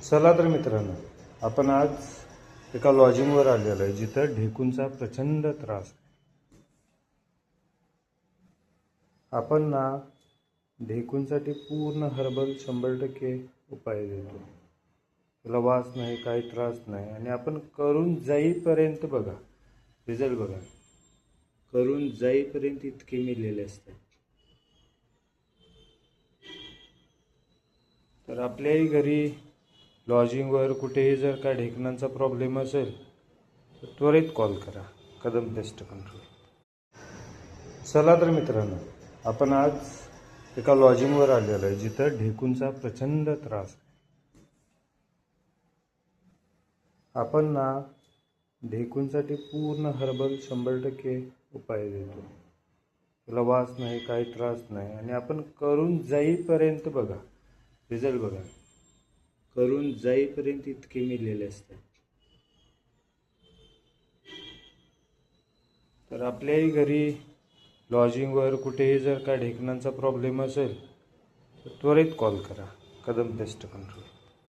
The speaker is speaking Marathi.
चला तर मित्रांनो, आपण आज एका लॉजिंगवर आलेलो आहे जिथं ढेकूंचा प्रचंड त्रास आहे. आपण ना ढेकूंसाठी पूर्ण हर्बल 100% उपाय देतो. त्याला वास नाही, काही त्रास नाही, आणि आपण करून जाईपर्यंत बघा, रिझल्ट बघा. करून जाईपर्यंत इतके मिळालेले असतात. तर आपल्याही घरी लॉजिंगवर कुठेही जर का ढेकणांचा प्रॉब्लेम असेल तर त्वरित कॉल करा कदम पेस्ट कंट्रोल. चला तर मित्रांनो, आपण आज एका लॉजिंगवर आलेलो आहे जिथं ढेकूंचा प्रचंड त्रास आहे. आपण ना ढेकूंसाठी पूर्ण हर्बल 100% उपाय देतो. त्याला वास नाही, काही त्रास नाही, आणि आपण करून जाईपर्यंत बघा, रिझल्ट बघा. करून जाईपर्यंत इतके मिळालेले असतात. तर आपल्याही घरी लॉजिंगवर कुठेही जर का ढेकणांचा प्रॉब्लेम असेल तर त्वरित कॉल करा कदम पेस्ट कंट्रोल.